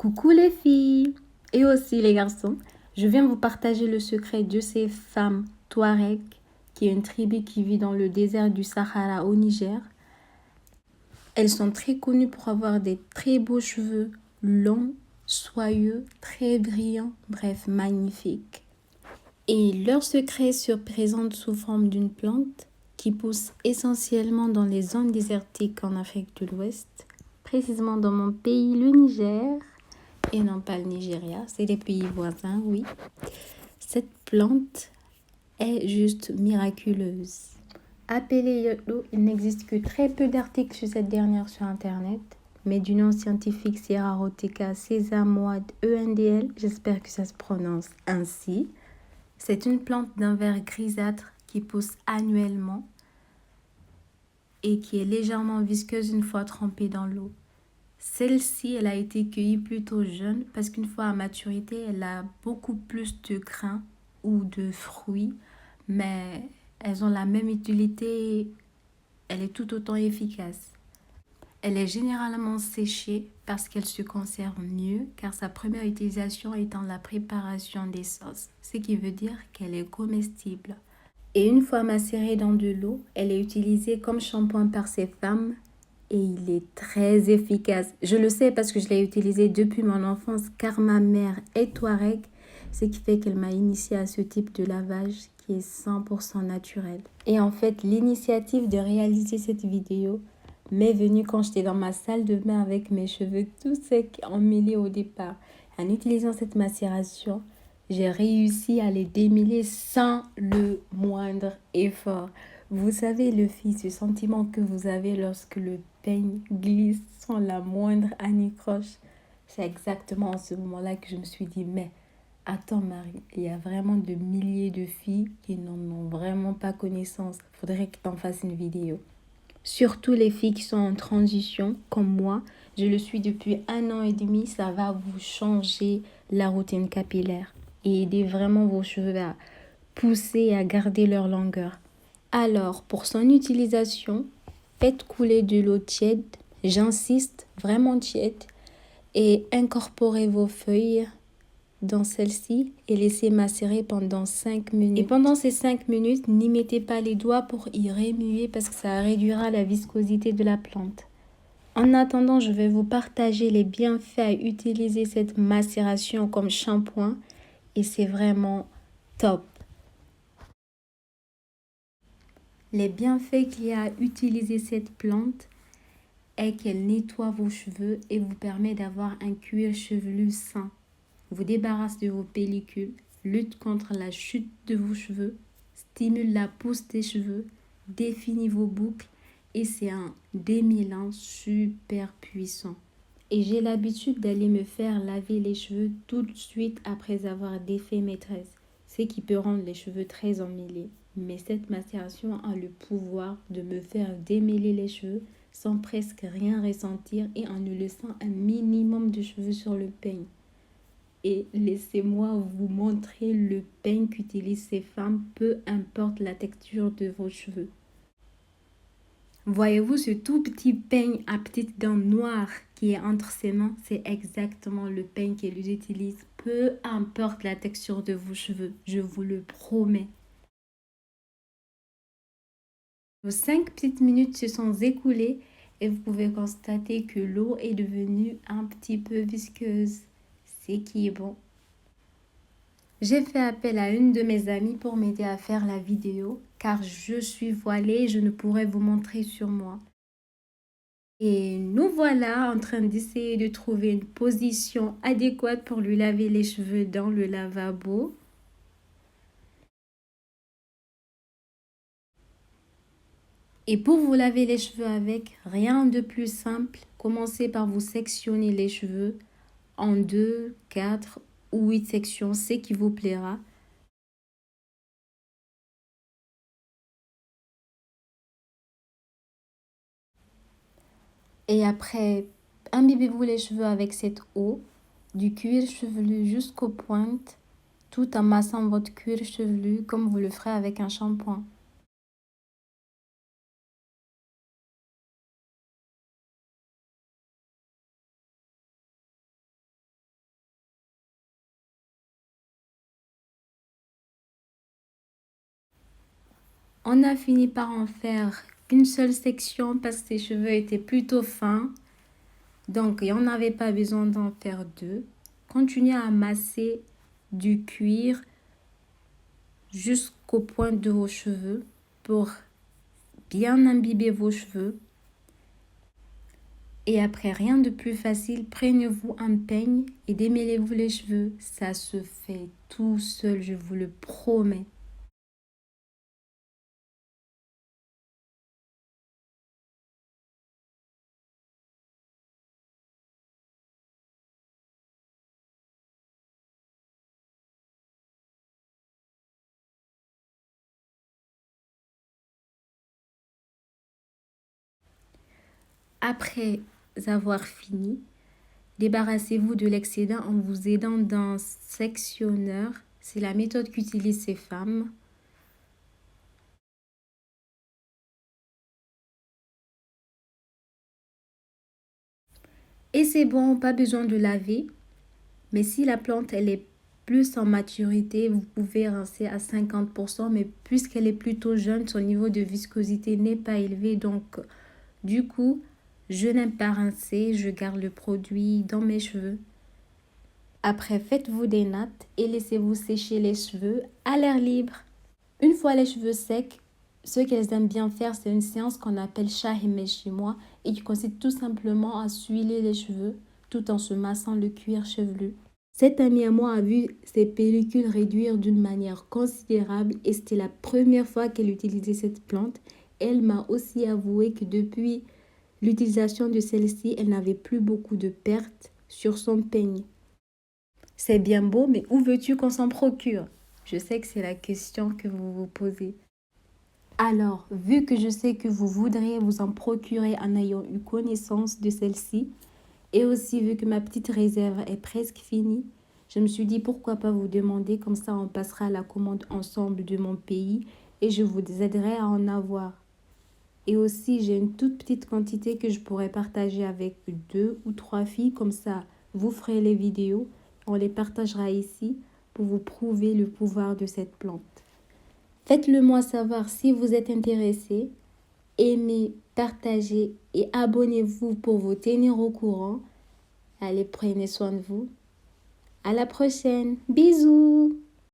Coucou les filles et aussi les garçons, je viens vous partager le secret de ces femmes Touareg, qui est une tribu qui vit dans le désert du Sahara au Niger. Elles sont très connues pour avoir des très beaux cheveux longs, soyeux, très brillants, bref, magnifiques. Et leur secret se présente sous forme d'une plante qui pousse essentiellement dans les zones désertiques en Afrique de l'Ouest, précisément dans mon pays, le Niger. Et non pas le Nigeria, c'est les pays voisins, oui. Cette plante est juste miraculeuse. Appelée Yodlo, il n'existe que très peu d'articles sur cette dernière sur Internet, mais du nom scientifique Sierraroteca sesamoide ENDL, j'espère que ça se prononce ainsi. C'est une plante d'un vert grisâtre qui pousse annuellement et qui est légèrement visqueuse une fois trempée dans l'eau. Celle-ci, elle a été cueillie plutôt jeune parce qu'une fois à maturité, elle a beaucoup plus de grains ou de fruits, mais elles ont la même utilité, elle est tout autant efficace. Elle est généralement séchée parce qu'elle se conserve mieux, car sa première utilisation est dans la préparation des sauces, ce qui veut dire qu'elle est comestible. Et une fois macérée dans de l'eau, elle est utilisée comme shampoing par ces femmes et il est très efficace. Je le sais parce que je l'ai utilisé depuis mon enfance car ma mère est Touareg, ce qui fait qu'elle m'a initiée à ce type de lavage qui est 100% naturel. Et en fait, l'initiative de réaliser cette vidéo m'est venue quand j'étais dans ma salle de bain avec mes cheveux tout secs emmêlés au départ. En utilisant cette macération, j'ai réussi à les démêler sans le moindre effort. Vous savez, le fils, ce sentiment que vous avez lorsque le peigne glisse sans la moindre anicroche, c'est exactement à ce moment-là que je me suis dit, mais attends Marie, il y a vraiment de milliers de filles qui n'en ont vraiment pas connaissance. Il faudrait que tu en fasses une vidéo. Surtout les filles qui sont en transition, comme moi, je le suis depuis 1 an et demi, ça va vous changer la routine capillaire et aider vraiment vos cheveux à pousser et à garder leur longueur. Alors, pour son utilisation, faites couler de l'eau tiède, j'insiste, vraiment tiède, et incorporez vos feuilles dans celle-ci et laissez macérer pendant 5 minutes. Et pendant ces 5 minutes, n'y mettez pas les doigts pour y remuer parce que ça réduira la viscosité de la plante. En attendant, je vais vous partager les bienfaits à utiliser cette macération comme shampoing et c'est vraiment top. Les bienfaits qu'il y a à utiliser cette plante est qu'elle nettoie vos cheveux et vous permet d'avoir un cuir chevelu sain. Vous débarrasse de vos pellicules, lutte contre la chute de vos cheveux, stimule la pousse des cheveux, définit vos boucles et c'est un démêlant super puissant. Et j'ai l'habitude d'aller me faire laver les cheveux tout de suite après avoir défait mes tresses, ce qui peut rendre les cheveux très emmêlés. Mais cette macération a le pouvoir de me faire démêler les cheveux sans presque rien ressentir et en ne laissant un minimum de cheveux sur le peigne. Et laissez-moi vous montrer le peigne qu'utilisent ces femmes, peu importe la texture de vos cheveux. Voyez-vous ce tout petit peigne à petites dents noires qui est entre ses mains? C'est exactement le peigne qu'elles utilisent, peu importe la texture de vos cheveux, je vous le promets. Vos 5 petites minutes se sont écoulées et vous pouvez constater que l'eau est devenue un petit peu visqueuse, ce qui est bon. J'ai fait appel à une de mes amies pour m'aider à faire la vidéo car je suis voilée et je ne pourrais vous montrer sur moi. Et nous voilà en train d'essayer de trouver une position adéquate pour lui laver les cheveux dans le lavabo. Et pour vous laver les cheveux avec, rien de plus simple. Commencez par vous sectionner les cheveux en 2, 4 ou 8 sections, ce qui vous plaira. Et après, imbibez-vous les cheveux avec cette eau, du cuir chevelu jusqu'aux pointes, tout en massant votre cuir chevelu comme vous le ferez avec un shampoing. On a fini par en faire qu'une seule section parce que ses cheveux étaient plutôt fins. Donc, on n'avait pas besoin d'en faire deux. Continuez à masser du cuir jusqu'au point de vos cheveux pour bien imbiber vos cheveux. Et après, rien de plus facile, prenez-vous un peigne et démêlez-vous les cheveux. Ça se fait tout seul, je vous le promets. Après avoir fini, débarrassez-vous de l'excédent en vous aidant d'un sectionneur. C'est la méthode qu'utilisent ces femmes. Et c'est bon, pas besoin de laver. Mais si la plante, elle est plus en maturité, vous pouvez rincer à 50%. Mais puisqu'elle est plutôt jeune, son niveau de viscosité n'est pas élevé. Donc, du coup, je n'aime pas rincer. Je garde le produit dans mes cheveux. Après, faites-vous des nattes et laissez-vous sécher les cheveux à l'air libre. Une fois les cheveux secs, ce qu'elles aiment bien faire, c'est une séance qu'on appelle Shahime chez moi et qui consiste tout simplement à s'huiler les cheveux tout en se massant le cuir chevelu. Cette amie à moi a vu ses pellicules réduire d'une manière considérable et c'était la première fois qu'elle utilisait cette plante. Elle m'a aussi avoué que depuis l'utilisation de celle-ci, elle n'avait plus beaucoup de pertes sur son peigne. C'est bien beau, mais où veux-tu qu'on s'en procure? Je sais que c'est la question que vous vous posez. Alors, vu que je sais que vous voudriez vous en procurer en ayant eu connaissance de celle-ci, et aussi vu que ma petite réserve est presque finie, je me suis dit pourquoi pas vous demander, comme ça on passera la commande ensemble de mon pays et je vous aiderai à en avoir. Et aussi, j'ai une toute petite quantité que je pourrais partager avec 2 ou 3 filles, comme ça vous ferez les vidéos, on les partagera ici pour vous prouver le pouvoir de cette plante. Faites-le moi savoir si vous êtes intéressé. Aimez, partagez et abonnez-vous pour vous tenir au courant. Allez, prenez soin de vous. À la prochaine. Bisous.